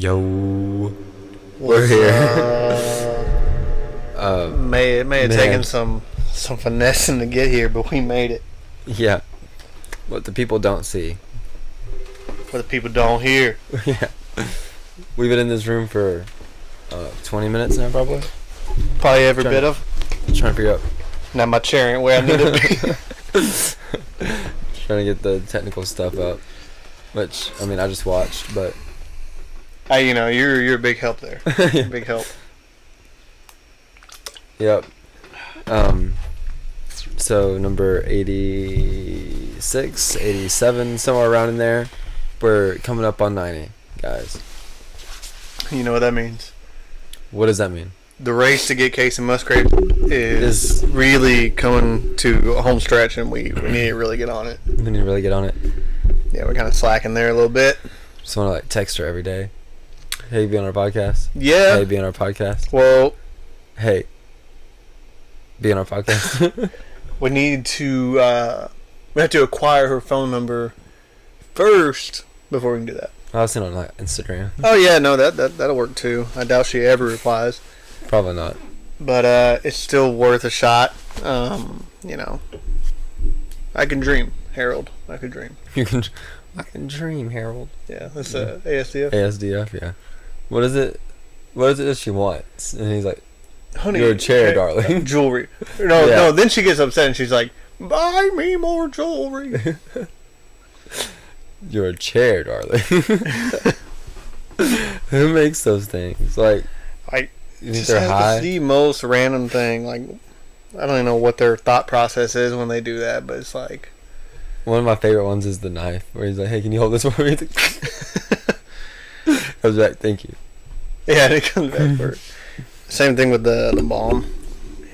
Yo, we're here. May have taken some finessing to get here, but we made it. Yeah, what the people don't see. What the people don't hear. Yeah, we've been in this room for 20 minutes now, probably. Probably every bit of. Trying to figure out. Now my chair ain't where I need it to be. Trying to get the technical stuff up, which I mean I just watched, but. You're a big help there. Yeah. Big help. Yep. So number 86, 87, somewhere around in there. We're coming up on 90, guys. You know what that means? What does that mean? The race to get Case and Musgrave is really coming to a home stretch, and we need to really get on it. We need to really get on it. Yeah, we're kind of slacking there a little bit. Just want to text her every day. Hey, be on our podcast. Yeah. Hey, be on our podcast. Well. Hey. Be on our podcast. We need to. We have to acquire her phone number first before we can do that. I've seen on Instagram. Oh yeah, no, that'll work too. I doubt she ever replies. Probably not. But it's still worth a shot. I can dream, Harold. I could dream. I can dream, Harold. Yeah, that's ASDF. ASDF, yeah. What is it that she wants? And he's like, honey, you're a chair, darling. Jewelry. No, then she gets upset and she's like, buy me more jewelry. You're a chair, darling. Who makes those things? Like you think they're high? It's the most random thing. Like, I don't even know what their thought process is when they do that, but it's like. One of my favorite ones is the knife, where he's like, hey, can you hold this for me? Comes back, thank you. Yeah, it comes back for it. Same thing with the bomb.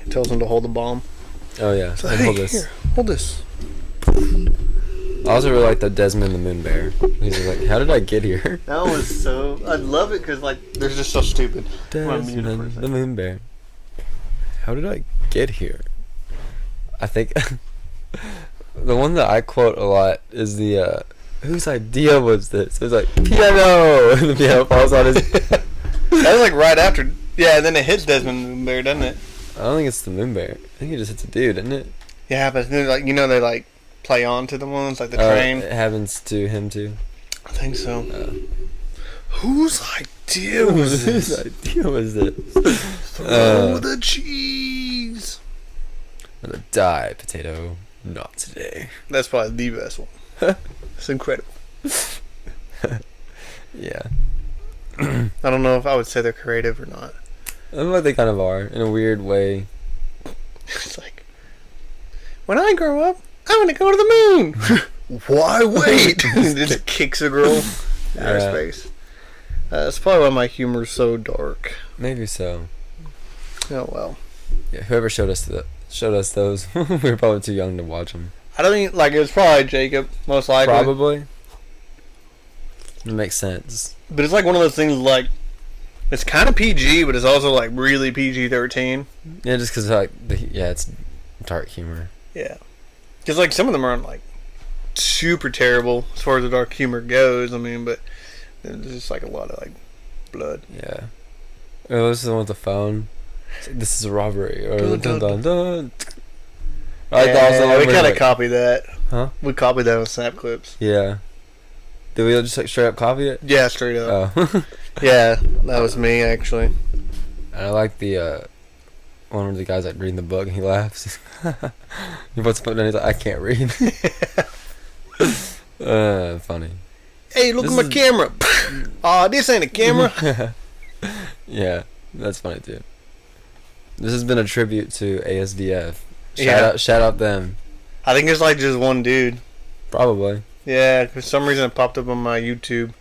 He tells him to hold the bomb. Oh, yeah. So, hey, hold this. Here, hold this. I also really like the Desmond the Moon Bear. He's just like, how did I get here? That was so... I love it because, like, they're just so stupid. Desmond the Moon Bear. How did I get here? I think... The one that I quote a lot is the, whose idea was this? It was like, piano! And the piano falls on his... That was like right after... Yeah, and then it hits Desmond the Moon Bear, doesn't it? I don't think it's the Moon Bear. I think it just hits a dude, isn't it? Yeah, but then, like, they, like, play on to the ones, like the train. It happens to him, too. I think so. Whose idea was this? Whose idea was this? Throw the cheese! I'm gonna die, potato. Not today. That's probably the best one. It's incredible. Yeah. I don't know if I would say they're creative or not. I feel like they kind of are, in a weird way. It's like, when I grow up, I'm gonna go to the moon. Why wait? It just kicks a girl out of space. That's probably why my humor is so dark. Maybe so. Oh well. Yeah. Whoever showed us those, we were probably too young to watch them. I don't even, like, it was probably Jacob, most likely. Probably. It makes sense. But it's like one of those things, like, it's kind of PG, but it's also like really PG-13. Yeah, just because like it's dark humor. Yeah, because like some of them aren't like super terrible as far as the dark humor goes. I mean, but there's just like a lot of like blood. Yeah. Oh, this is the one with the phone. Like, this is a robbery. Or dun, dun, dun. We kind of copied that. Huh? We copied that on Snap Clips. Yeah. Did we just like straight up copy it? Yeah, straight up. Oh. Yeah, that was me actually. And I like the one where the guy's like reading the book and he laughs. He puts the book down and he's like, I can't read. Funny. Hey, look at my camera. Aw, this ain't a camera. Yeah, that's funny too. This has been a tribute to ASDF. Shout out them. I think it's like just one dude. Probably. Yeah, for some reason it popped up on my YouTube,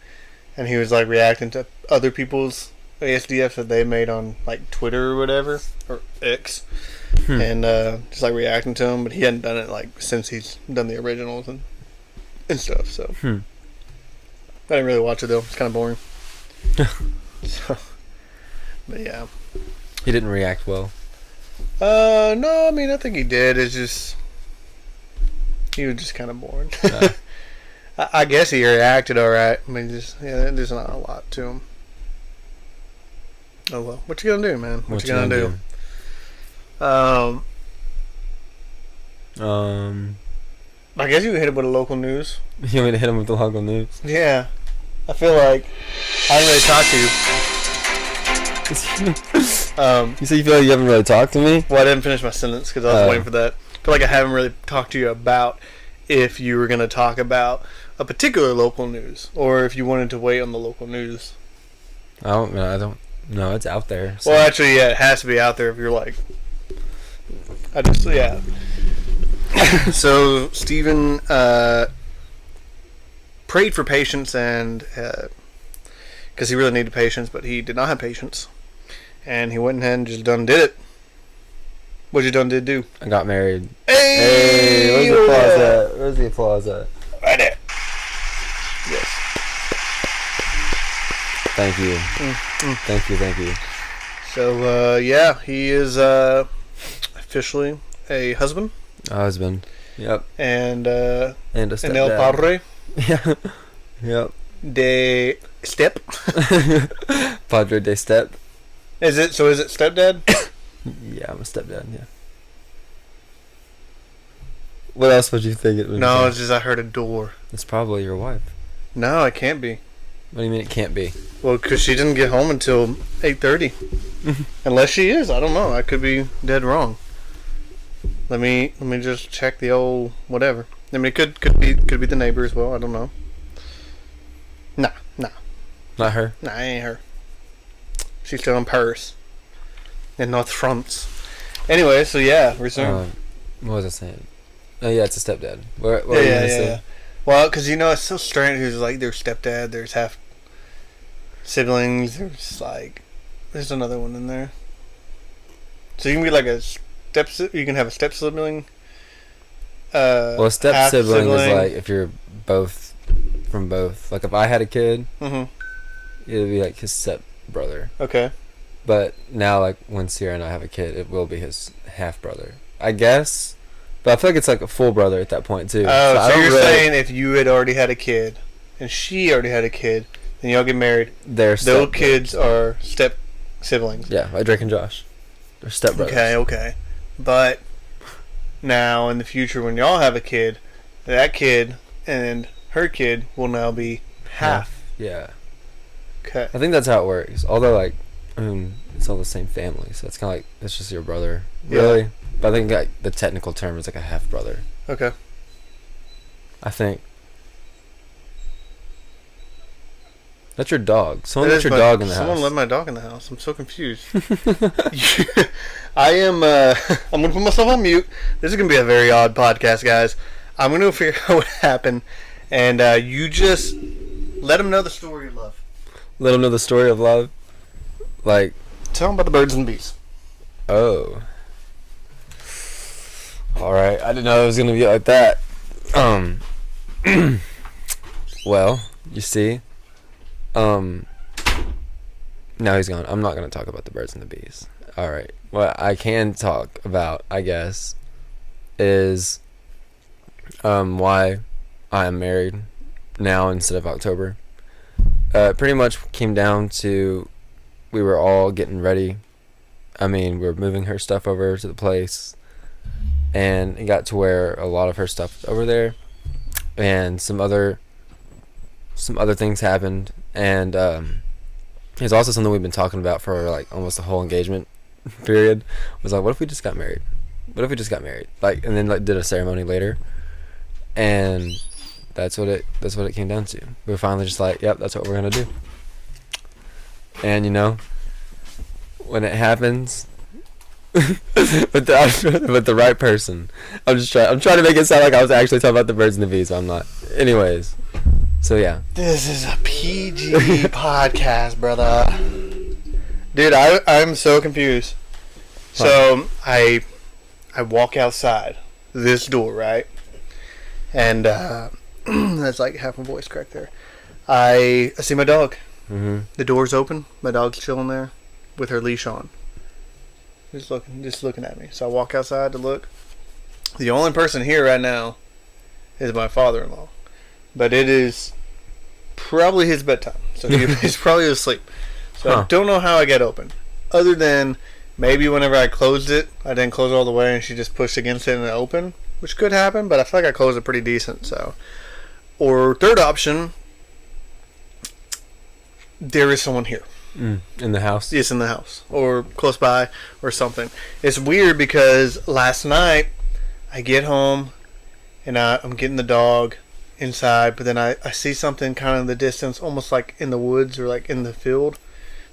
and he was like reacting to other people's ASDFs that they made on like Twitter or whatever, or X, and just like reacting to them. But he hadn't done it like since he's done the originals and stuff. So I didn't really watch it though. It's kind of boring. So, but yeah, he didn't react well. No, I mean I think he did. It's just he was just kind of boring. I guess he reacted all right. I mean, there's not a lot to him. Oh well. What you gonna do, man? What you gonna do? I guess you can hit it with the local news. You want me to hit him with the local news? Yeah. I feel like I haven't really talked to you. You say you feel like you haven't really talked to me? Well, I didn't finish my sentence because I was waiting for that. I feel like I haven't really talked to you about if you were going to talk about a particular local news or if you wanted to wait on the local news. I don't know. It's out there. So. Well, actually, yeah, it has to be out there if you're like... yeah. So, Stephen prayed for patience and... because he really needed patience, but he did not have patience. And he went ahead and just done did it. What you done did do? I got married. Hey! Where's the applause at? Where's the applause at? Right there. Yes. Thank you. Thank you. So, yeah, he is officially a husband. A husband. Yep. And a stepdad. El Padre. Yeah. Yep. De Step. Padre de Step. Is it stepdad? Yeah, I'm a stepdad, yeah. What else would you think it would be? No, it's just I heard a door. It's probably your wife. No, it can't be. What do you mean it can't be? Well, because she didn't get home until 8:30. Unless she is. I don't know. I could be dead wrong. Let me just check the old whatever. I mean, it could be the neighbor as well. I don't know. Nah. Not her? Nah, it ain't her. She's still in Paris. In North France. Anyway, so yeah, resume. What was I saying? Oh yeah, it's a stepdad. What yeah, are you gonna say? Well, because it's so strange. Who's like their stepdad? There's half siblings. There's another one in there. So you can be like you can have a step sibling. Well, a step sibling is like if you're both from both. Like if I had a kid, it would be like his step brother. Okay. But now, like when Sierra and I have a kid, it will be his half brother, I guess. But I feel like it's like a full brother at that point too. Oh, so you're saying if you had already had a kid and she already had a kid, then y'all get married. Those kids are step siblings. Yeah, like Drake and Josh. They're step brothers. Okay. But now in the future, when y'all have a kid, that kid and her kid will now be half. Yeah. Okay. I think that's how it works. Although, like, it's all the same family, so it's kind of like it's just your brother, really. Yeah. But I think like the technical term is like a half brother. Okay. I think. That's your dog. Someone let your dog in the house. Someone let my dog in the house. I'm so confused. I'm gonna put myself on mute. This is gonna be a very odd podcast, guys. I'm gonna figure out what happened, and you just let them know the story of love. Let them know the story of love. Like, tell them about the birds and bees. Oh. All right. I didn't know it was gonna be like that. Well, you see. Now he's gone. I'm not gonna talk about the birds and the bees. All right. What I can talk about, I guess, is why I am married now instead of October. Pretty much came down to we were all getting ready. I mean, we were moving her stuff over to the place, and it got to where a lot of her stuff was over there, and some other things happened, and it's also something we've been talking about for like almost the whole engagement period. Was like, what if we just got married? Like, and then like did a ceremony later, and that's what it came down to. We were finally just like, yep, that's what we're gonna do. And when it happens, with the right person, I'm trying to make it sound like I was actually talking about the birds and the bees, but I'm not. Anyways, so yeah. This is a PG podcast, brother. Dude, I'm so confused. So I walk outside this door, right? And that's like half my voice cracked there. I see my dog. Mm-hmm. The door's open. My dog's chilling there with her leash on. Just looking at me. So I walk outside to look. The only person here right now is my father-in-law. But it is probably his bedtime. So he's probably asleep. So I don't know how I get open. other than maybe whenever I closed it, I didn't close it all the way and she just pushed against it and it opened, which could happen, but I feel like I closed it pretty decent. So, or third option, there is someone here. In the house? Yes, in the house. Or close by or something. It's weird because last night I get home and I'm getting the dog inside, but then I see something kind of in the distance, almost like in the woods or like in the field.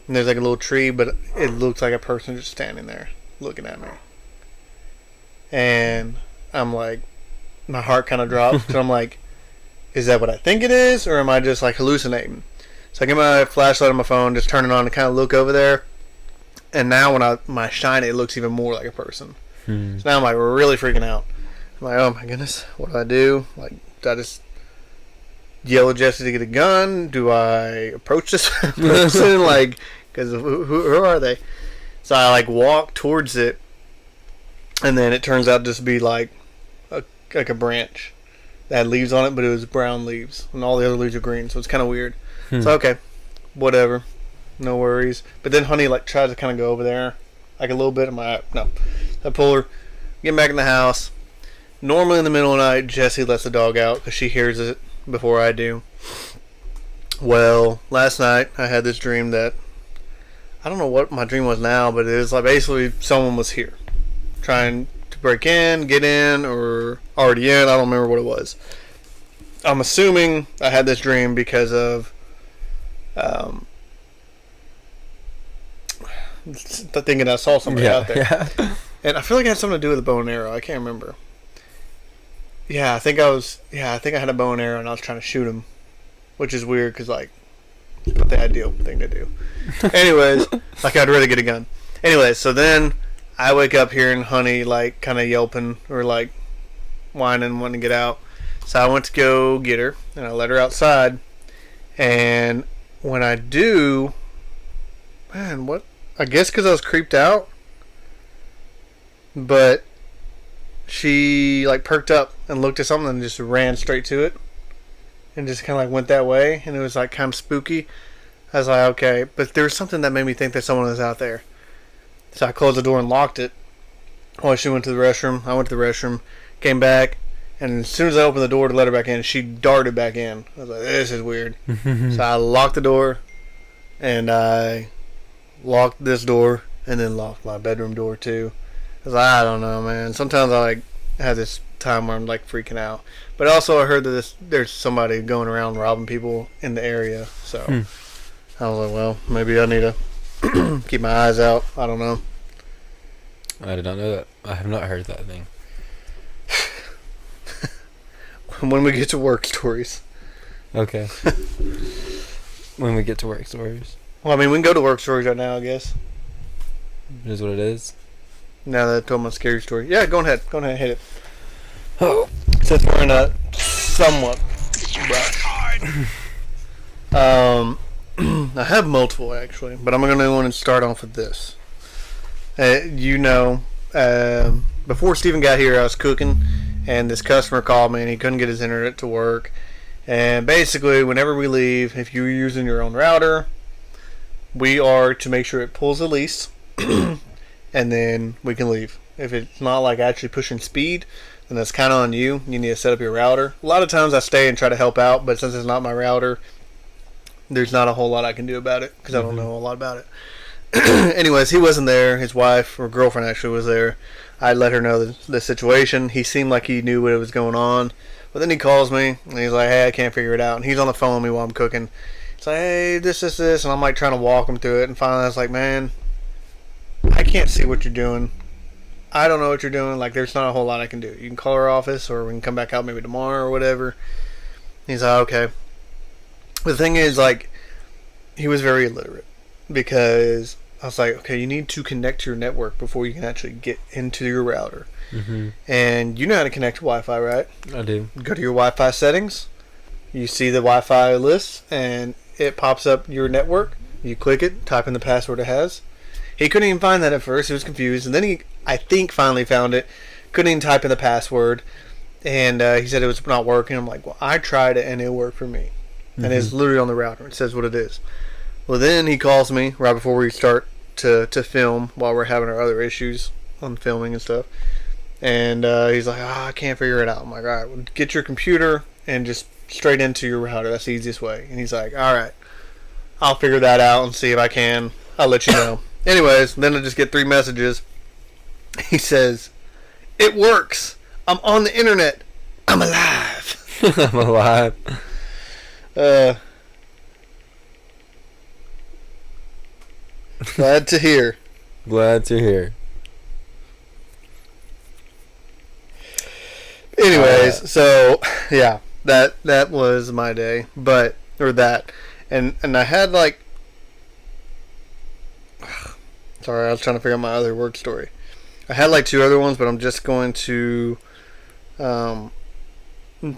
And there's like a little tree, but it looks like a person just standing there looking at me. And I'm like, my heart kind of drops. So I'm like, is that what I think it is? Or am I just like hallucinating? So I get my flashlight on my phone, just turn it on to kind of look over there. And now when I shine it, it looks even more like a person. So now I'm like really freaking out. I'm like, oh my goodness, what do I do? Like, do I just yell at Jesse to get a gun? Do I approach this person? Like, because who are they? So I like walk towards it, and then it turns out just to be like a branch that had leaves on it, but it was brown leaves, and all the other leaves are green. So it's kind of weird. So okay, whatever, no worries. But then Honey like tries to kind of go over there, like a little bit. I'm like, no. I pull her, get back in the house. Normally in the middle of the night, Jessie lets the dog out because she hears it before I do. Well, last night I had this dream that I don't know what my dream was now, but it was like basically someone was here trying to break in, get in, or already in. I don't remember what it was. I'm assuming I had this dream because of thinking I saw somebody out there. Yeah. And I feel like it had something to do with a bow and arrow. I can't remember. I think I had a bow and arrow and I was trying to shoot him, which is weird because like, it's not the ideal thing to do. Anyways, like I'd rather get a gun. Anyways, so then I wake up hearing Honey like kind of yelping or like whining, wanting to get out. So I went to go get her and I let her outside. And when I do, man, what? I guess because I was creeped out, but she like perked up and looked at something and just ran straight to it and just kind of like went that way, and it was like kind of spooky. I was like, okay, but there was something that made me think that someone was out there. So I closed the door and locked it while she went to the restroom. I went to the restroom, came back, and as soon as I opened the door to let her back in, she darted back in. I was like, this is weird. So I locked the door and I locked this door and then locked my bedroom door too. Cause I don't know, man. Sometimes I like have this time where I'm like freaking out. But also I heard that there's somebody going around robbing people in the area. So I was like, well, maybe I need to keep my eyes out. I don't know. I did not know that. I have not heard that thing. When we get to work stories. Okay. When we get to work stories. Well, I mean, we can go to work stories right now, I guess. It is what it is. Now that I told my scary story. Yeah, go ahead. Go ahead and hit it. Oh. Since we're in a somewhat rush. I have multiple, actually. But I'm going to want to start off with this. Before Steven got here, I was cooking. And this customer called me and he couldn't get his internet to work. And basically, whenever we leave, if you're using your own router, we are to make sure it pulls the lease. And then we can leave. If it's not like actually pushing speed, then that's kind of on you. You need to set up your router. A lot of times I stay and try to help out, but since it's not my router, there's not a whole lot I can do about it because I don't know a lot about it. Anyways, he wasn't there. His wife or girlfriend actually was there. I let her know the situation. He seemed like he knew what was going on. But then he calls me and he's like, hey, I can't figure it out. And he's on the phone with me while I'm cooking. It's like, hey, this. And I'm like trying to walk him through it. And finally I was like, man, I can't see what you're doing. I don't know what you're doing. Like, there's not a whole lot I can do. You can call our office or we can come back out maybe tomorrow or whatever. He's like, okay. But the thing is, like, he was very illiterate because I was like, okay, you need to connect to your network before you can actually get into your router. And you know how to connect to Wi-Fi, right? I do. Go to your Wi-Fi settings. You see the Wi-Fi list and it pops up your network. You click it, type in the password it has. He couldn't even find that at first. He was confused. And then he, I think, finally found it. Couldn't even type in the password. And he said it was not working. I'm like, well, I tried it and it worked for me. And it's literally on the router. It says what it is. Well, then he calls me right before we start to film while we're having our other issues on filming and stuff. And he's like, I can't figure it out. I'm like, all right, well, get your computer and just straight into your router. That's the easiest way. And he's like, all right, I'll figure that out and see if I can. I'll let you know. Anyways, then I just get 3 messages. He says, it works. I'm on the internet. I'm alive. I'm alive. Glad to hear. Glad to hear. Anyways, so yeah, that was my day, and I had like, sorry, I was trying to figure out my other work story. I had like 2 other ones, but I'm just going to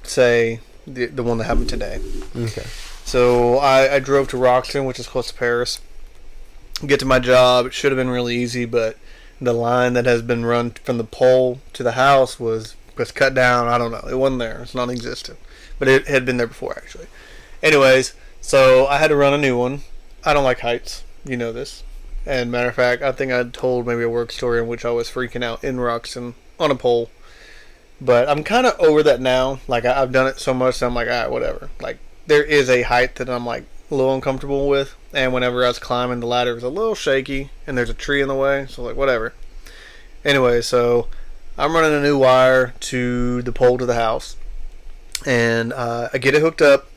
say the one that happened today. Okay. So I drove to Roxton, which is close to Paris. Get to my job. It should have been really easy, but the line that has been run from the pole to the house was cut down. I don't know. It wasn't there. It's non-existent. But it had been there before, actually. Anyways, so I had to run a new one. I don't like heights. You know this. And matter of fact, I think I told maybe a work story in which I was freaking out in Roxton on a pole. But I'm kind of over that now. Like, I've done it so much that I'm like, alright, whatever. Like, there is a height that I'm like a little uncomfortable with. And whenever I was climbing, the ladder was a little shaky. And there's a tree in the way. So, like, whatever. Anyway, so I'm running a new wire to the pole to the house, and I get it hooked up,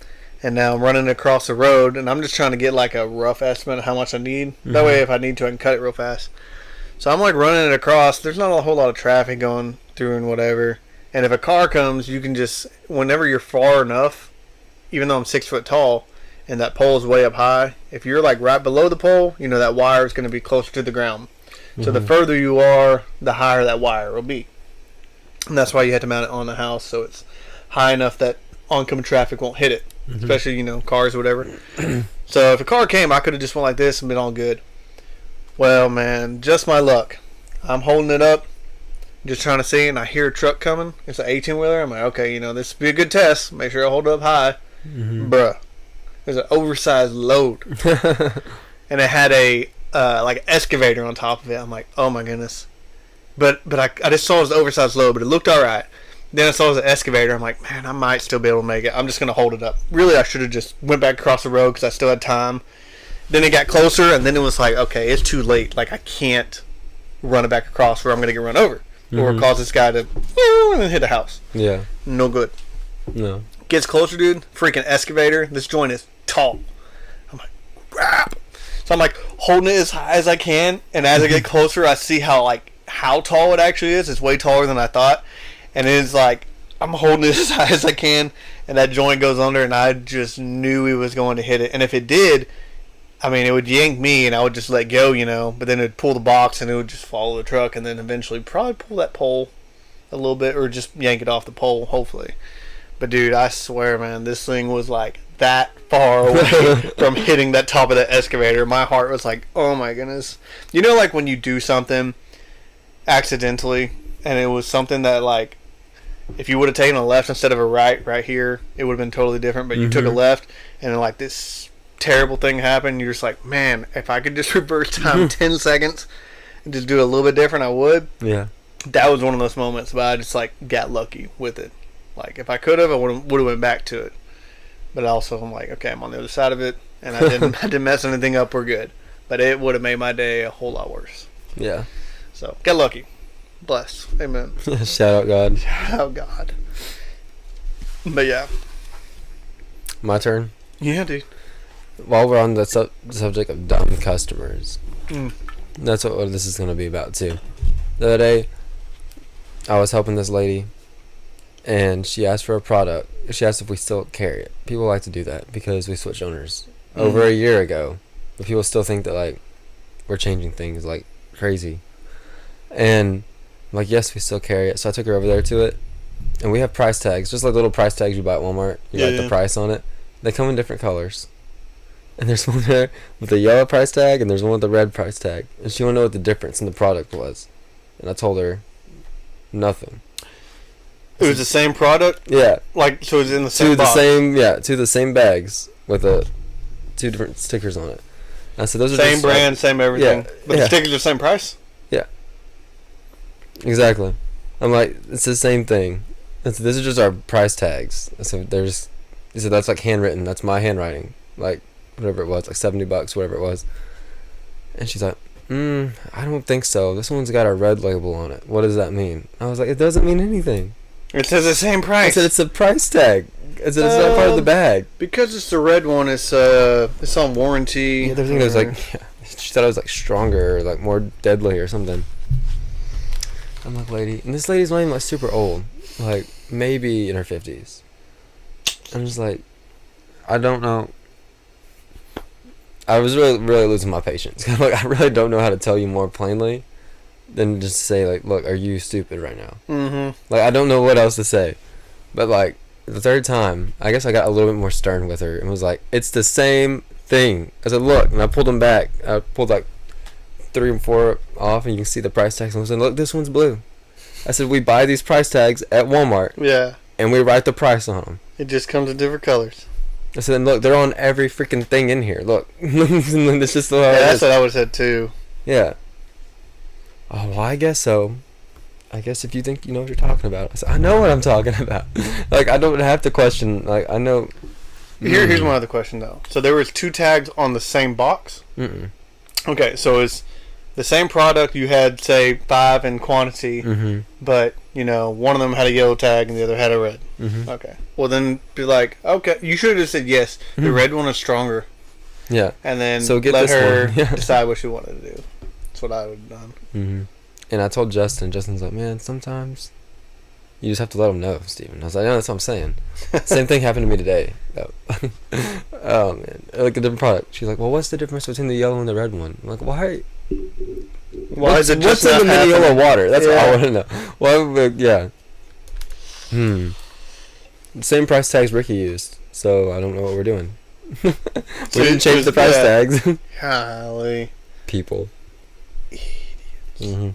and now I'm running across the road, and I'm just trying to get like a rough estimate of how much I need. Mm-hmm. That way, if I need to, I can cut it real fast. So I'm like running it across. There's not a whole lot of traffic going through and whatever. And if a car comes, you can just, whenever you're far enough, even though I'm 6 foot tall, and that pole is way up high, if you're like right below the pole, you know that wire is going to be closer to the ground. So the further you are, the higher that wire will be. And that's why you have to mount it on the house so it's high enough that oncoming traffic won't hit it. Mm-hmm. Especially, you know, cars or whatever. So if a car came, I could have just went like this and been all good. Well, man, just my luck. I'm holding it up, just trying to see, and I hear a truck coming. It's an 18-wheeler. I'm like, okay, you know, this will be a good test. Make sure I hold it up high. Mm-hmm. Bruh. There's an oversized load. And it had a like an excavator on top of it. I'm like, oh my goodness. But I just saw it was an oversized load, but it looked alright. Then I saw it was an excavator. I'm like, man, I might still be able to make it. I'm just going to hold it up. Really, I should have just went back across the road because I still had time. Then it got closer, and then it was like, okay, it's too late. Like, I can't run it back across or I'm going to get run over. Mm-hmm. Or cause this guy to hit a house. Yeah. No good. No. Gets closer, dude. Freaking excavator. This joint is tall. I'm like, crap. So I'm like holding it as high as I can, and as I get closer, I see how tall it actually is. It's way taller than I thought, and it's like I'm holding it as high as I can, and that joint goes under, and I just knew he was going to hit it. And if it did, I mean, it would yank me, and I would just let go, you know. But then it'd pull the box, and it would just follow the truck, and then eventually probably pull that pole a little bit, or just yank it off the pole, hopefully. But dude, I swear, man, this thing was like that far away from hitting that top of the excavator. My heart was like, oh my goodness. You know, like when you do something accidentally, and it was something that, like, if you would have taken a left instead of a right here, it would have been totally different. But you took a left, and then, like, this terrible thing happened. You're just like, man, if I could just reverse time 10 seconds and just do it a little bit different, I would. Yeah. That was one of those moments, but I just, like, got lucky with it. Like, if I could have, I would have went back to it. But also, I'm like, okay, I'm on the other side of it, and I didn't mess anything up. We're good. But it would have made my day a whole lot worse. Yeah. So, got lucky. Blessed. Amen. Shout out God. Shout out God. But yeah. My turn? Yeah, dude. While we're on the subject of dumb customers, that's what this is going to be about, too. The other day, I was helping this lady, and she asked for a product. She asked if we still carry it. People like to do that because we switched owners over a year ago. But people still think that, like, we're changing things like crazy. And I'm like, yes, we still carry it. So I took her over there to it. And we have price tags, just like little price tags you buy at Walmart. You write the price on it. They come in different colors. And there's one there with a yellow price tag, and there's one with a red price tag. And she wanted to know what the difference in the product was. And I told her nothing. It was the same product? Yeah. Like, so it was in the same box? To the same bags with two different stickers on it. I said, those are same just, brand, same everything. Yeah, But the stickers are the same price? Yeah. Exactly. I'm like, it's the same thing. I said, these are just our price tags. I said, he said, that's like handwritten. That's my handwriting. Like, whatever it was, like $70, whatever it was. And she's like, I don't think so. This one's got a red label on it. What does that mean? I was like, it doesn't mean anything. It says the same price. I said, it's a price tag. I said, it's not part of the bag. Because it's the red one, it's on warranty. Yeah, the thing was like, she thought it was like stronger or like more deadly or something. I'm like, lady, and this lady's not even like super old, like maybe in her 50s. I'm just like, I don't know. I was really losing my patience. Like, I really don't know how to tell you more plainly than just say like, look, are you stupid right now? Mm-hmm. Like, I don't know what else to say, but like the third time, I guess I got a little bit more stern with her and was like, it's the same thing. I said, look, and I pulled them back. I pulled like 3 and 4 off, and you can see the price tags. And I said, look, this one's blue. I said, we buy these price tags at Walmart. Yeah. And we write the price on them. It just comes in different colors. I said, and look, they're on every freaking thing in here. Look. It's just the way that's what I would have said too. Yeah. Oh, well, I guess so. I guess if you think you know what you're talking about. I said, I know what I'm talking about. Like, I don't have to question. Like, I know. Here's my other question, though. So there was 2 tags on the same box? Mm-mm. Okay, so it's the same product. You had, say, 5 in quantity, but, you know, one of them had a yellow tag and the other had a red. Mm-hmm. Okay. Well, then be like, okay, you should have just said, yes, the red one is stronger. Yeah. And then so let her decide what she wanted to do. That's what I would have done. Mm-hmm. And I told Justin's like, man, sometimes you just have to let them know, Steven. I was like, no, that's what I'm saying. Same thing happened to me today. Oh, man. Like a different product. She's like, well, what's the difference between the yellow and the red one? I'm like, why is it just what's in the yellow water? That's what I want to know. Well, yeah. Same price tags Ricky used, so I don't know what we're doing. We didn't change the price tags. Golly. People. Mm-hmm.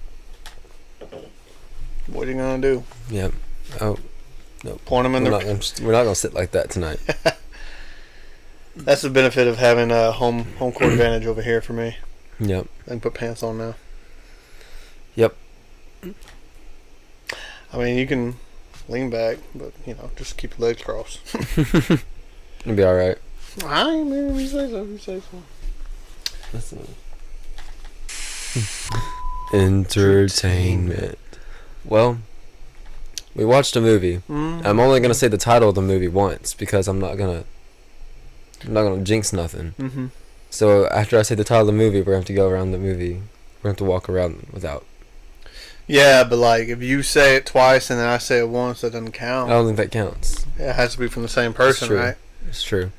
What are you gonna do? Yep. Oh, no. Point them in we're not gonna sit like that tonight. That's the benefit of having a home court advantage over here for me. Yep. I can put pants on now. Yep. I mean, you can lean back, but you know, just keep your legs crossed. It'll be all right. I ain't man. You say so. You say so. Entertainment. Well, we watched a movie. I'm only gonna say the title of the movie once because I'm not gonna jinx nothing. Mm-hmm. So after I say the title of the movie, we're gonna have to go around the movie. We're gonna have to walk around without. Yeah, but like if you say it twice and then I say it once, that doesn't count. I don't think that counts. It has to be from the same person, right? It's true.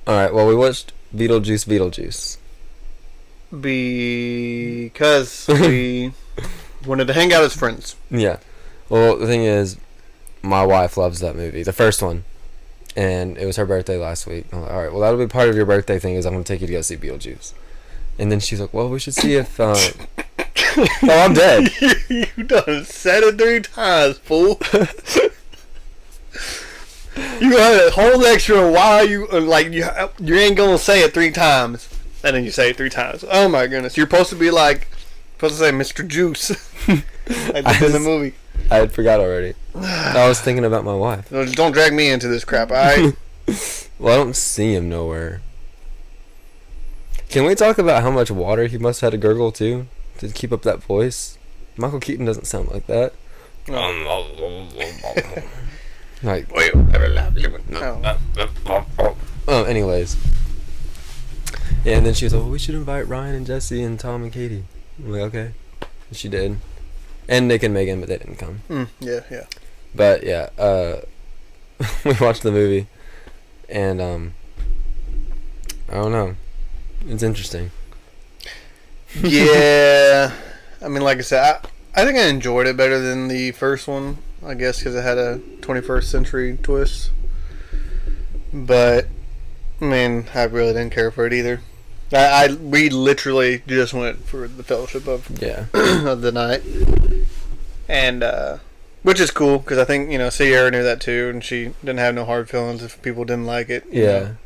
All right. Well, we watched Beetlejuice. Because we wanted to hang out as friends. Yeah. Well, the thing is, my wife loves that movie, the first one, and it was her birthday last week. I'm like, all right, well, that'll be part of your birthday thing. Is I'm gonna take you to go see Beetlejuice, and then she's like, well, we should see if. Oh, I'm dead. You done said it 3 times, fool. You got a whole extra. Why you like you ain't gonna say it 3 times. And then you say it 3 times. Oh my goodness! You're supposed to be like, supposed to say Mr. Juice, like in the movie. I had forgot already. I was thinking about my wife. No, don't drag me into this crap, alright? Well, I don't see him nowhere. Can we talk about how much water he must have had to gurgle too to keep up that voice? Michael Keaton doesn't sound like that. Like. Anyways. Yeah, and then she was like, well, we should invite Ryan and Jesse and Tom and Katie. I'm like, okay. And she did. And Nick and Megan, but they didn't come. Yeah. But, yeah, we watched the movie. And, I don't know. It's interesting. Yeah. I mean, like I said, I think I enjoyed it better than the first one. I guess because it had a 21st century twist. But, I mean, I really didn't care for it either. We literally just went for the fellowship of of the night, and which is cool because I think Sierra knew that too, and she didn't have no hard feelings if people didn't like it. You know?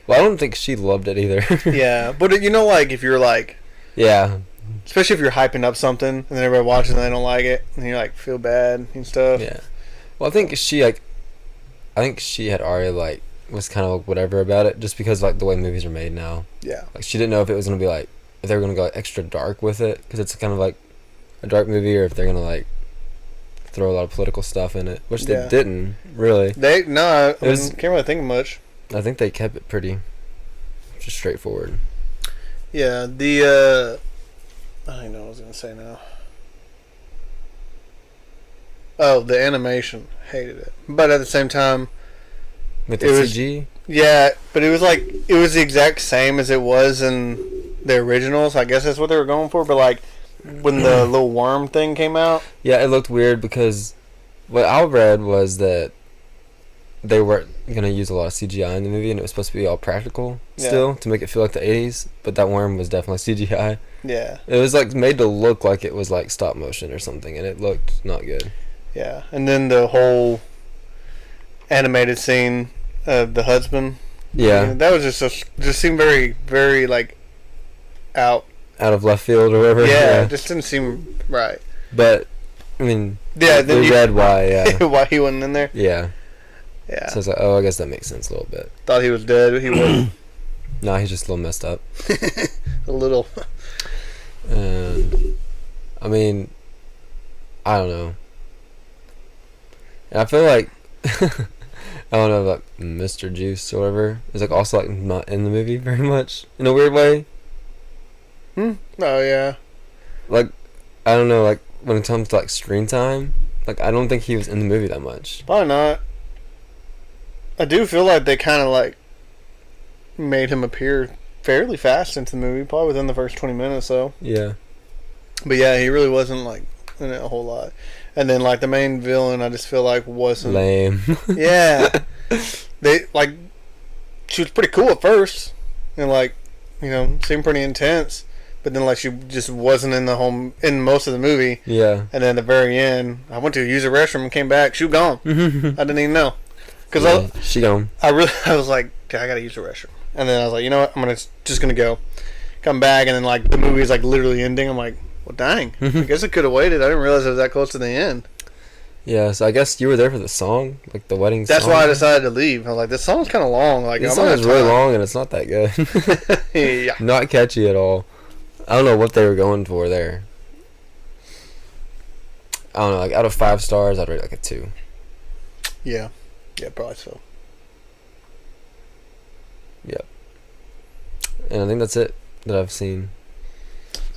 Well, I don't think she loved it either. Yeah, but you know, like if you're like, Yeah. especially if you're hyping up something and then everybody watches and they don't like it, and you like feel bad and stuff. Yeah. Well, I think she had already like was kind of like whatever about it, just because like the way movies are made now. Yeah. Like she didn't know if it was gonna be like if they were gonna go like, extra dark with it, because it's kind of like a dark movie, or if they're gonna like throw a lot of political stuff in it, which they didn't really. I can't really think of much. I think they kept it pretty just straightforward. Yeah, I don't know what I was gonna say now. Oh, the animation, hated it. But at the same time, With the CG? Yeah, but it was the exact same as it was in the originals. I guess that's what they were going for. But like when the little worm thing came out, yeah, it looked weird because what I read was that they weren't gonna use a lot of CGI in the movie, and it was supposed to be all practical still to make it feel like the '80s. But that worm was definitely CGI. Yeah, it was like made to look like it was like stop motion or something, and it looked not good. Yeah, and then the whole animated scene of the husband. Yeah, that was just seemed very, very like out of left field or whatever. Yeah, it just didn't seem right. But I mean, then we read why. Yeah, why he wasn't in there. Yeah. Yeah. So I was like, oh, I guess that makes sense a little bit. Thought he was dead, but he wasn't. No, he's just a little messed up. A little. And I mean, I don't know. And I feel like I don't know, like Mr. Juice or whatever is like also like not in the movie very much in a weird way. Oh yeah. Like I don't know, like when it comes to like screen time, like I don't think he was in the movie that much. Probably not. I do feel like they kind of like made him appear fairly fast into the movie, probably within the first 20 minutes though. Yeah. But yeah, he really wasn't like in it a whole lot. And then like the main villain, I just feel like wasn't lame. Yeah. They like she was pretty cool at first, and like seemed pretty intense. But then like she just wasn't in most of the movie. Yeah. And then at the very end, I went to use the restroom and came back. She was gone. I didn't even know. Cause she gone. I was like, okay, I gotta use the restroom. And then I was like, you know what? I'm just gonna go. Come back, and then like the movie is like literally ending. I'm like, well, dang. I guess I could have waited. I didn't realize it was that close to the end. Yeah, so I guess you were there for the song, like the wedding That's song. why I decided to leave. I was like, this song's kind of long. Like, this song is really long, and it's not that good. Yeah. Not catchy at all. I don't know what they were going for there. I don't know, like out of 5 stars, I'd rate like a 2. Yeah. Yeah, probably so. Yep. And I think that's it that I've seen.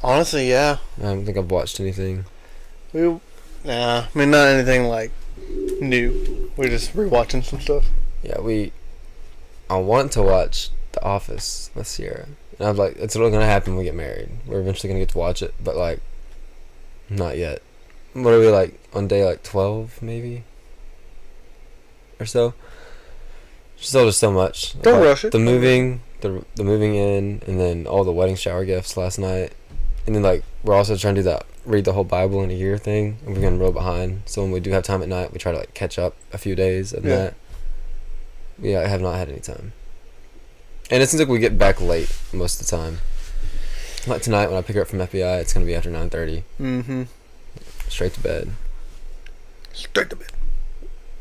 Honestly, yeah. I don't think I've watched anything. Nah, I mean, not anything like new. We're just rewatching some stuff. Yeah, I want to watch The Office with Sierra. And I was like, it's really going to happen when we get married. We're eventually going to get to watch it, but like, not yet. What are we like, on day like 12 maybe? Or so? Still just so much. Don't rush it. The moving in, and then all the wedding shower gifts last night. And then like, we're also trying to do that read the whole Bible in a year thing, and we're getting real behind. So when we do have time at night, we try to like catch up a few days of that. Yeah, I have not had any time. And it seems like we get back late most of the time. Like tonight when I pick her up from FBI, it's going to be after 9:30. Mm-hmm. Straight to bed. Straight to bed.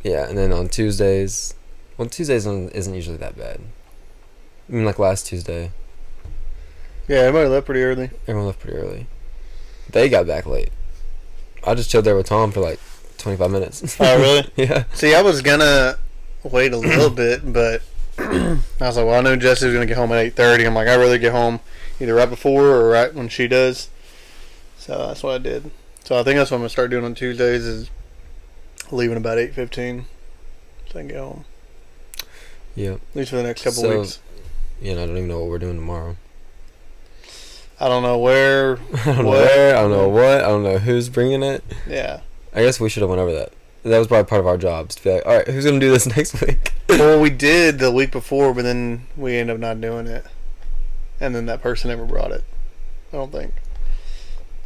Yeah, and then on Tuesdays... Well, Tuesdays isn't usually that bad. I mean, like last Tuesday. Yeah, everybody left pretty early. Everyone left pretty early. They got back late. I just chilled there with Tom for like 25 minutes. Oh, really? Yeah. See, I was going to wait a little bit, but I was like, well, I know Jesse's going to get home at 8:30. I'm like, I'd rather get home either right before or right when she does. So that's what I did. So I think that's what I'm going to start doing on Tuesdays is leaving about 8:15 so I can get home. Yeah. At least for the next couple weeks. Yeah, I don't even know what we're doing tomorrow. I don't know where. I don't know where. I don't know what. I don't know who's bringing it. Yeah. I guess we should have went over that. That was probably part of our jobs to be like, all right, who's gonna do this next week? Well, we did the week before, but then we ended up not doing it, and then that person never brought it. I don't think.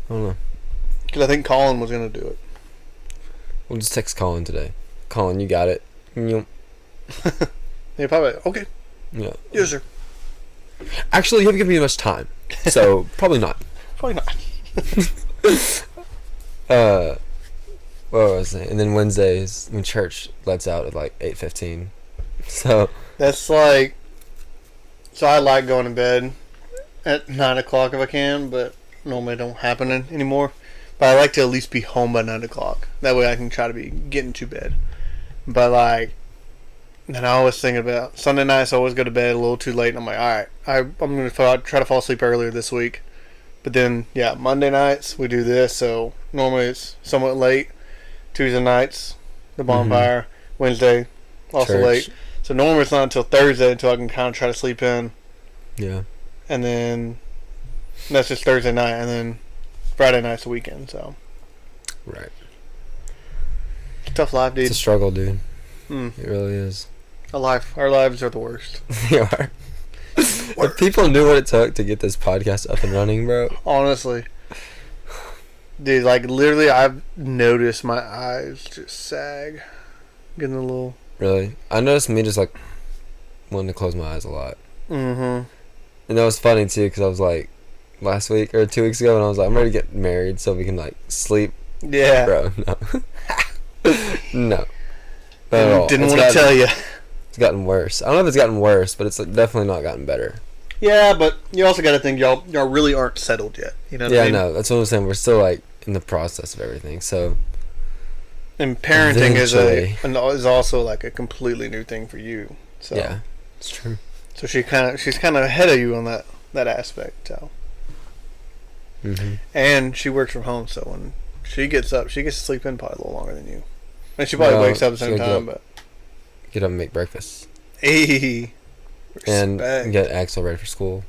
I don't know. Because I think Colin was gonna do it. We'll just text Colin today. Colin, you got it. Yeah, probably. Okay. Yeah. Yes, sir. Actually, you haven't given me much time, so probably not. Probably not. What was it? And then Wednesdays when church lets out at like 8:15. So That's like. So I like going to bed at 9 o'clock if I can, but normally it don't happen anymore. But I like to at least be home by 9 o'clock. That way I can try to be getting to bed. But like, and I always think about Sunday nights. I always go to bed a little too late, and I'm like, all right, I'm gonna try to fall asleep earlier this week. But then, yeah, Monday nights we do this, so normally it's somewhat late. Tuesday nights, the bonfire. Wednesday, also Church. late. So normally it's not until Thursday until I can kind of try to sleep in. yeah. And then that's just Thursday night, and then Friday night's the weekend. So Right. it's a tough life, dude. It's a struggle, dude. Mm. It really is. Our lives are the worst. They are. If people knew what it took to get this podcast up and running, bro. Honestly. Dude, like, literally, I've noticed my eyes just sag. Getting a little... Really? I noticed me just, like, wanting to close my eyes a lot. Mm-hmm. And that was funny, too, because I was, like, last week or 2 weeks ago, and I was like, I'm ready to get married so we can, like, sleep. Yeah. Bro, no. No. Not at all. Didn't want to tell you. It's gotten worse. I don't know if it's gotten worse, but it's like, definitely not gotten better. Yeah, but you also got to think y'all really aren't settled yet. You know what I mean? Yeah, I know. That's what I'm saying. We're still, like, in the process of everything, so... And parenting Eventually. is also like a completely new thing for you. So yeah, it's true. So she's kind of ahead of you on that aspect. So. Mm-hmm. And she works from home, so when she gets up, she gets to sleep in probably a little longer than you. And she probably wakes up at the same time, but get up and make breakfast. Hey, and get Axel ready for school.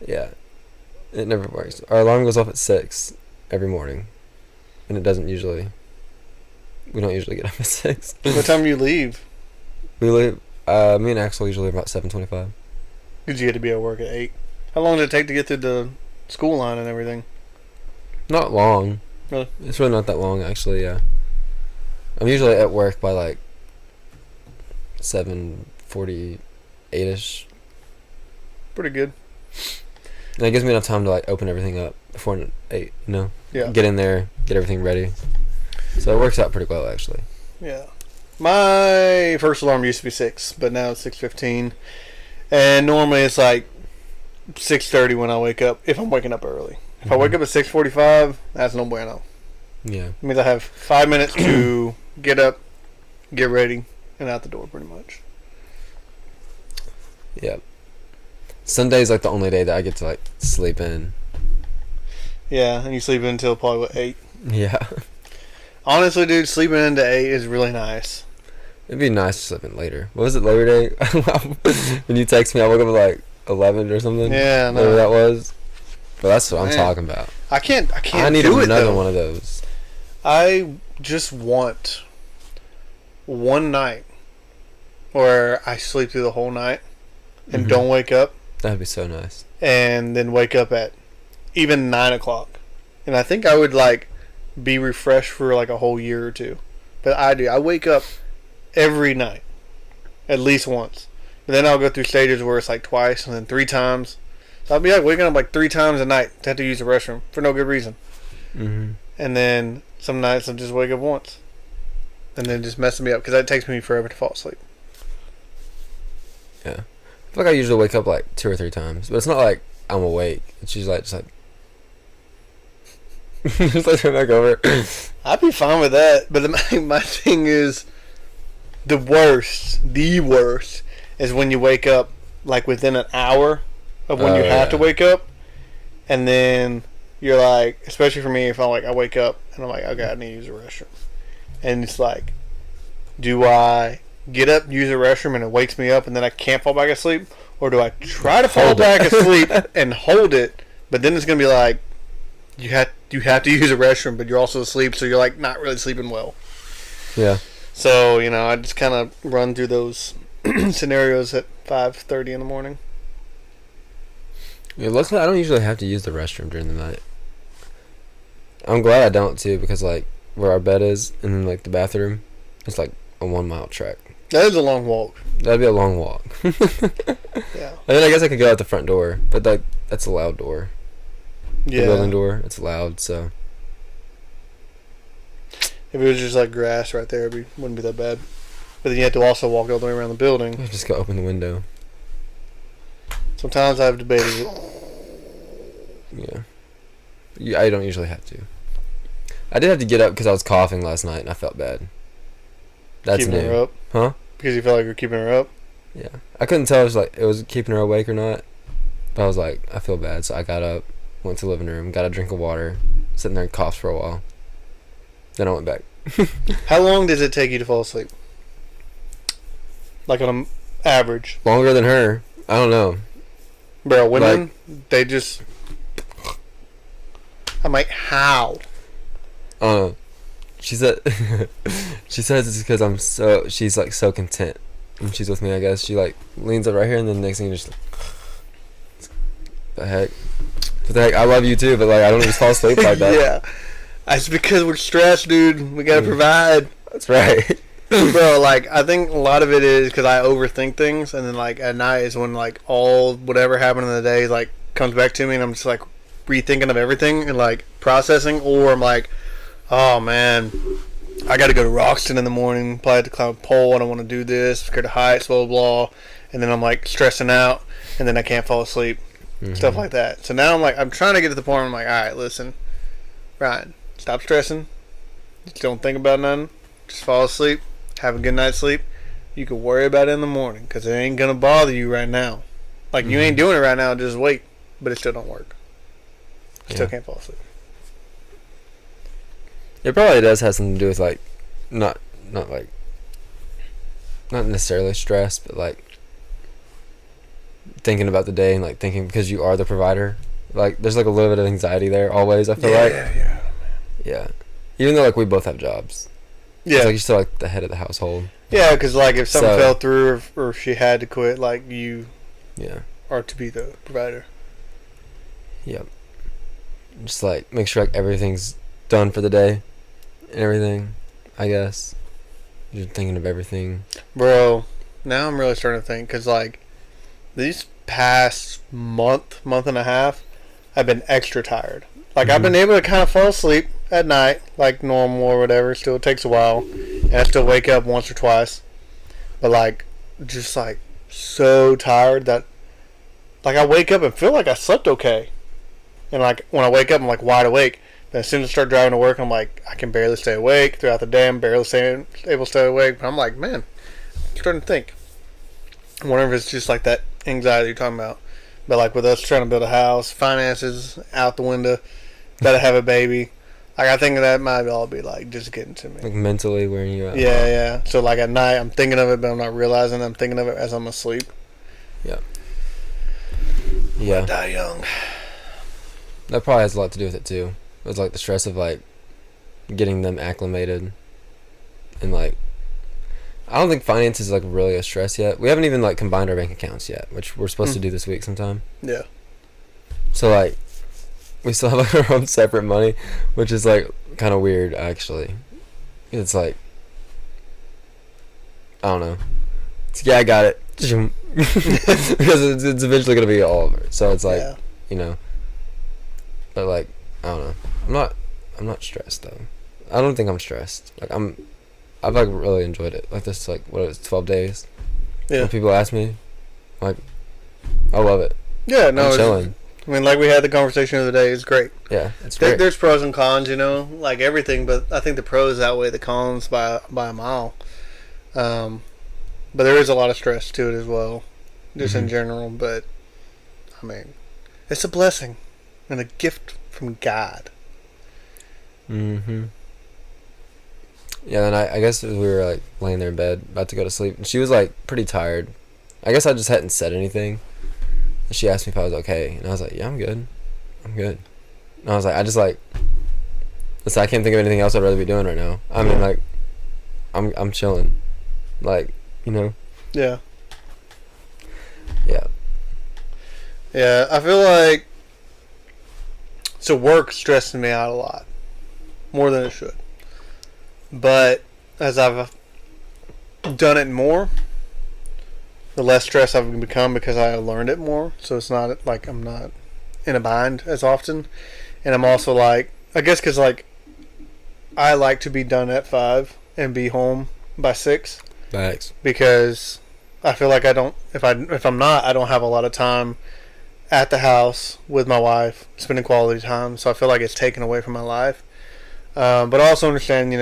Yeah, it never works. Our alarm goes off at 6 every morning, and it doesn't usually. We don't usually get up at 6. What time do you leave? We leave. Me and Axel usually leave about 7:25. Because you had to be at work at 8. How long did it take to get through the school line and everything? Not long. Really? It's really not that long, actually. Yeah. I'm usually at work by like 7:48ish. Pretty good. And it gives me enough time to like open everything up before 8. You know. Yeah. Get in there, get everything ready. So it works out pretty well, actually. Yeah. My first alarm used to be 6, but now it's 6:15. And normally it's like 6:30 when I wake up, if I'm waking up early. If I wake up at 6:45, that's no bueno. Yeah. It means I have 5 minutes to get up, get ready, and out the door pretty much. Yeah. Sunday's like the only day that I get to like sleep in. Yeah, and you sleep until probably, what, 8? Yeah. Honestly, dude, sleeping into 8 is really nice. It'd be nice to sleep in later. What was it, Labor Day? When you text me, I woke up at like 11 or something. Yeah, no. Whatever that was. But that's what Man. I'm talking about. I can't I need do another it, though. one of those. I just want one night where I sleep through the whole night and don't wake up, That'd be so nice. and then wake up at even 9 o'clock. And I think I would like be refreshed for like a whole year or two. But I do. I wake up every night, at least once. But then I'll go through stages where it's like twice and then 3 times. So I'll be like waking up like 3 times a night to have to use the restroom for no good reason. Mm-hmm. And then some nights I'll just wake up once. And then just messing me up because that takes me forever to fall asleep. Yeah. I feel like I usually wake up like 2 or 3 times. But it's not like I'm awake. It's usually like, just like... just like turn back over. I'd be fine with that. But my thing is... The worst is when you wake up like within an hour of when you have to wake up, and then you're like, especially for me, if I wake up and I'm like, okay, I need to use the restroom, and it's like, do I get up, use the restroom, and it wakes me up, and then I can't fall back asleep, or do I try to fall back asleep and hold it, but then it's gonna be like, you have to use the restroom, but you're also asleep, so you're like not really sleeping well. Yeah. So, you know, I just kind of run through those scenarios at 5:30 in the morning. Yeah, luckily I don't usually have to use the restroom during the night. I'm glad I don't too, because like where our bed is and then like the bathroom, it's like a 1 mile trek. That is a long walk. That'd be a long walk. Yeah. And then I guess I could go out the front door, but that's a loud door. Yeah. The building door, it's loud, so. If it was just like grass right there, wouldn't be that bad. But then you have to also walk all the way around the building. Just go open the window. Sometimes I've debated it. Yeah. I don't usually have to. I did have to get up because I was coughing last night and I felt bad. That's keeping new. her up? Huh? Because you felt like you're keeping her up? Yeah. I couldn't tell if it was keeping her awake or not. But I was like, I feel bad. So I got up, went to the living room, got a drink of water, sitting there and coughed for a while. Then I went back. How long does it take you to fall asleep? Like on an average? Longer than her. I don't know. Bro, women, they just... I'm like, how? She said she says it's because she's like so content when she's with me. I guess she like leans up right here and then the next thing you just the heck I love you too, but like I don't just fall asleep like that. Yeah, it's because we're stressed, dude. We gotta provide. That's right. Bro, like I think a lot of it is because I overthink things, and then like at night is when like all whatever happened in the day like comes back to me, and I'm just like rethinking of everything and like processing, or I'm like, oh man, I got to go to Roxton in the morning, probably have to climb a pole. I don't want to do this, scared of heights, blah blah blah. And then I'm like stressing out, and then I can't fall asleep, stuff like that. So now I'm trying to get to the point where I'm like, all right, listen, Ryan, stop stressing, just don't think about nothing, just fall asleep, have a good night's sleep. You can worry about it in the morning because it ain't gonna bother you right now. Like you ain't doing it right now, just wait, but it still don't work. Still can't fall asleep. It probably does have something to do with like not necessarily stress, but like thinking about the day and like thinking because you are the provider. Like there's like a little bit of anxiety there always. I feel like. Yeah. Even though like we both have jobs. Yeah. It's like you're still like the head of the household. Yeah, because like if something fell through or she had to quit, like you. Yeah. Are to be the provider. Yep. Just like make sure like everything's done for the day and everything, I guess. You're thinking of everything. Bro, now I'm really starting to think because like these past month and a half, I've been extra tired. Like I've been able to kind of fall asleep at night like normal or whatever. Still it takes a while, and I still wake up once or twice. But like just like so tired that like I wake up and feel like I slept okay. And like when I wake up I'm like wide awake. But as soon as I start driving to work I'm like I can barely stay awake throughout the day. I'm barely able to stay awake. But I'm like, man, I'm starting to think. I wonder if it's just like that anxiety you're talking about. But like with us trying to build a house, finances out the window, gotta have a baby. Like I think that might all be like just getting to me. Like mentally wearing you out. Yeah. So like at night I'm thinking of it but I'm not realizing I'm thinking of it as I'm asleep. Yeah. Yeah. I die young. That probably has a lot to do with it too. It was like the stress of like getting them acclimated and like I don't think finance is like really a stress yet. We haven't even like combined our bank accounts yet, which we're supposed to do this week sometime. Yeah. So like we still have like our own separate money, which is like kind of weird actually. It's like I don't know. I got it. Because it's eventually gonna be all over. So it's like you know. But like I don't know. I'm not stressed though. I don't think I'm stressed. Like I've like really enjoyed it. Like this like what is 12 days. Yeah. When people ask me, like I love it. Yeah, no, I'm chilling. I mean, like we had the conversation the other day. It's great. Yeah, it's great. There's pros and cons, you know, like everything. But I think the pros outweigh the cons by a mile. But there is a lot of stress to it as well, just in general. But I mean, it's a blessing and a gift from God. Mm-hmm. Yeah, then I guess we were like laying there in bed, about to go to sleep, and she was like pretty tired. I guess I just hadn't said anything. And she asked me if I was okay, and I was like, yeah, I'm good. And I was like, listen, I can't think of anything else I'd rather be doing right now. I mean, like, I'm chilling, like, you know. Yeah. Yeah. Yeah, I feel like so work stresses me out a lot, more than it should. But as I've done it more, the less stressed I've become because I learned it more. So it's not like I'm not in a bind as often. And I'm also like, I guess because like I like to be done at 5 and be home by 6. Thanks. Because I feel like I don't, if I'm not, I don't have a lot of time at the house with my wife, spending quality time. So I feel like it's taken away from my life. But I also understand,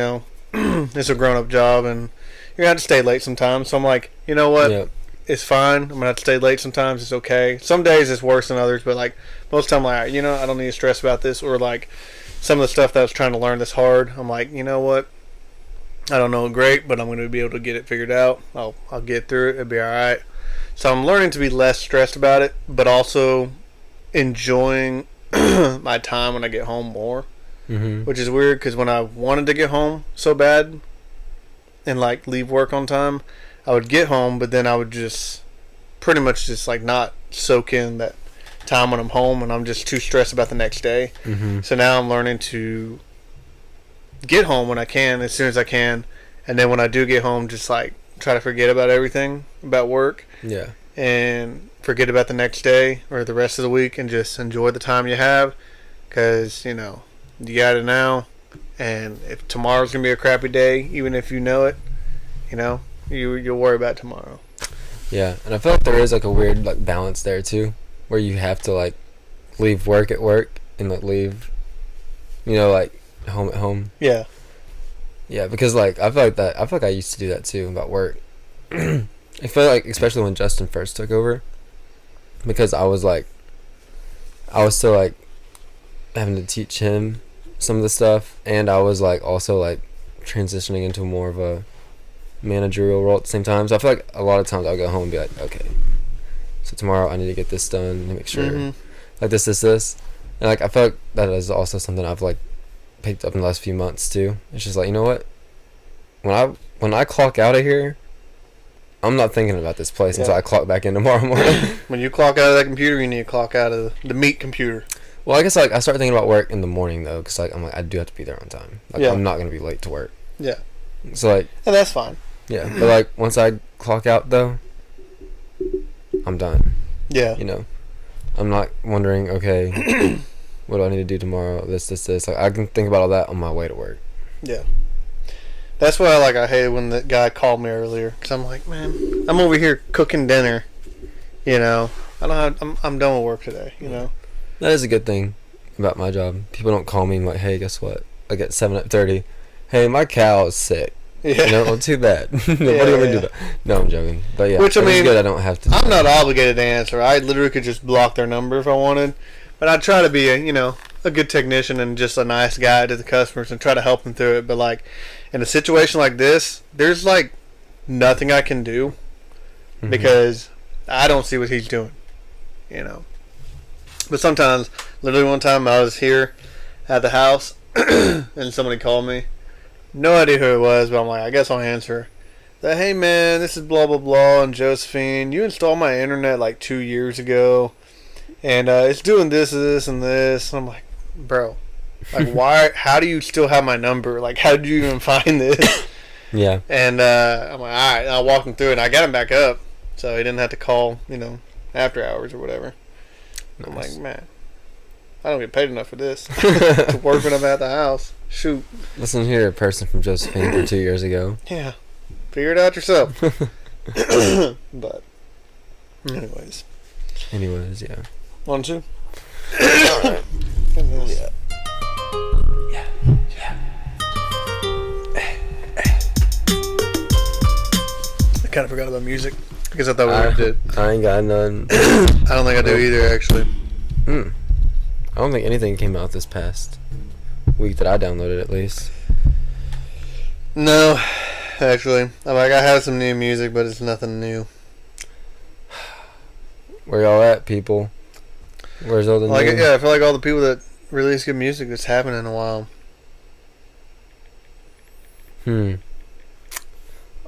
it's a grown-up job and you're going to have to stay late sometimes. So I'm like, you know what? Yep. It's fine. I'm going to have to stay late sometimes. It's okay. Some days it's worse than others, but like most of the time, like, I don't need to stress about this. Or like some of the stuff that I was trying to learn that's hard, I'm like, you know what? I don't know it great, but I'm going to be able to get it figured out. I'll get through it. It'll be all right. So I'm learning to be less stressed about it, but also enjoying my time when I get home more. Mm-hmm. Which is weird because when I wanted to get home so bad and like leave work on time, I would get home, but then I would just pretty much just like not soak in that time when I'm home, and I'm just too stressed about the next day. Mm-hmm. So now I'm learning to get home when I can, as soon as I can, and then when I do get home, just like try to forget about everything about work. Yeah. And forget about the next day or the rest of the week and just enjoy the time you have, because you got it now, and if tomorrow's gonna be a crappy day, even if you know it, you'll worry about tomorrow. Yeah, and I feel like there is like a weird like balance there too, where you have to like leave work at work and like leave, like home at home. Yeah. Yeah, because like I feel like I used to do that too about work. I feel like especially when Justin first took over, because I was still like having to teach him some of the stuff, and I was like also like transitioning into more of a managerial role at the same time. So I feel like a lot of times I'll go home and be like, okay, so tomorrow I need to get this done and make sure like this, and like I feel like that is also something I've like picked up in the last few months too. It's just like, you know what, when I clock out of here, I'm not thinking about this place until I clock back in tomorrow morning. When you clock out of that computer, you need to clock out of the meat computer. Well, I guess like I start thinking about work in the morning though, because like I'm like I do have to be there on time. Like I'm not gonna be late to work. Yeah. So like. And that's fine. Yeah, but like once I clock out though, I'm done. Yeah. I'm not wondering, okay, what do I need to do tomorrow? This. Like I can think about all that on my way to work. Yeah. That's why I hated when the guy called me earlier, because I'm like, man, I'm over here cooking dinner. I'm done with work today. That is a good thing about my job. People don't call me and like, hey, guess what? Like at 7:30, hey, my cow is sick. Yeah. Well, too bad. What do you want me to do? That? No, I'm joking. But yeah, which I mean, good. I don't have to. I'm not obligated to answer. I literally could just block their number if I wanted, but I try to be a good technician and just a nice guy to the customers and try to help them through it. But like in a situation like this, there's like nothing I can do because I don't see what he's doing. But sometimes, literally one time I was here at the house and somebody called me. No idea who it was, but I'm like, I guess I'll answer. Hey man, this is blah blah blah and Josephine. You installed my internet like 2 years ago, and it's doing this, and this. And I'm like, bro, like why? How do you still have my number? Like, how did you even find this? Yeah. And I'm like, all right. I walked him through it. And I got him back up, so he didn't have to call, after hours or whatever. Nice. I'm like, man, I don't get paid enough for this. To work when I'm at the house. Shoot. Listen here, a person from Josephine from 2 years ago. Yeah. Figure it out yourself. But, anyways, yeah. 1, 2. Alright. Yeah. I kind of forgot about music because I thought we already did. I ain't got none. I don't think I do either, actually. I don't think anything came out this past week that I downloaded, at least. No, actually. I have some new music, but it's nothing new. Where y'all at, people? Where's all the new? Yeah, I feel like all the people that release good music, it's happened in a while.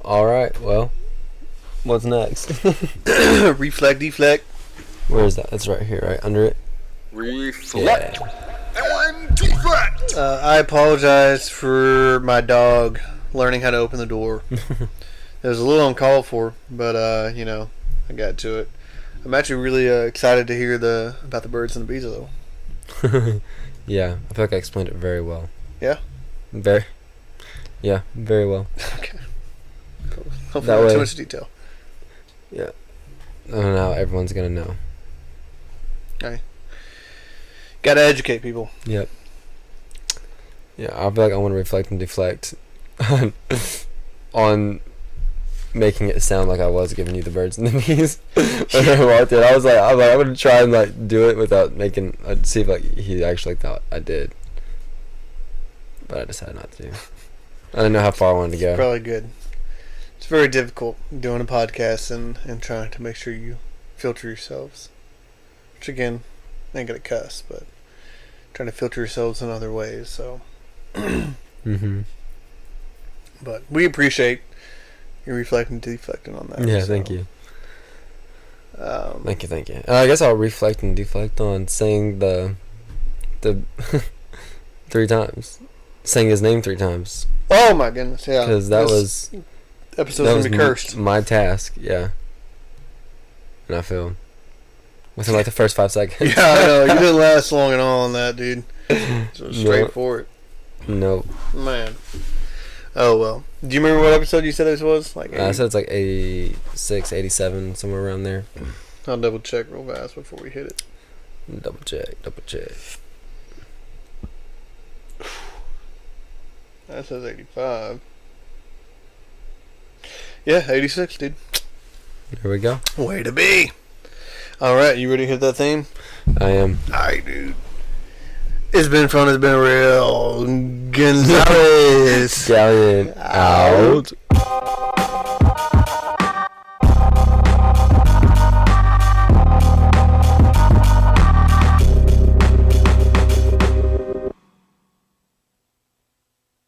Alright, well, what's next? Reflect, deflect. Where is that? That's right here, right under it. Reflect. Yeah. And deflect. I apologize for my dog learning how to open the door. It was a little uncalled for, but I got to it. I'm actually really excited to hear about the birds and the bees, though. Yeah, I feel like I explained it very well. Yeah? Very well. Okay. Cool. Hopefully That not way- too much detail. Yeah. I don't know how everyone's gonna know. Gotta educate people. Yep. Yeah, I feel like I want to reflect and deflect on making it sound like I was giving you the birds and the bees. When I walked in, I was like, I'm gonna try and like do it without making. I'd see if like he actually thought I did, but I decided not to. I didn't know how far I wanted to go. Probably good. It's very difficult doing a podcast and trying to make sure you filter yourselves. Which again, I ain't gonna cuss, but trying to filter yourselves in other ways. So, Mm-hmm. but we appreciate you reflecting and deflecting on that. Yeah, so, thank you. Um, Thank you. I guess I'll reflect and deflect on saying the 3 times, saying his name 3 times, oh my goodness, yeah. because that This was episode's gonna be cursed. my task. Yeah, and I failed within like the first 5 seconds. Yeah, I know. You didn't last long at all on that, dude. So straight Nope. for it. Nope. Man. Oh, well. Do you remember what episode you said this was? Like, I said it's like 86, 87, somewhere around there. I'll double check real fast before we hit it. Double check. That says 85. Yeah, 86, dude. Here we go. Way to be. All right, you ready to hit that theme? I am. All right, dude. It's been fun. It's been real. Gonzalez Galyean out. out.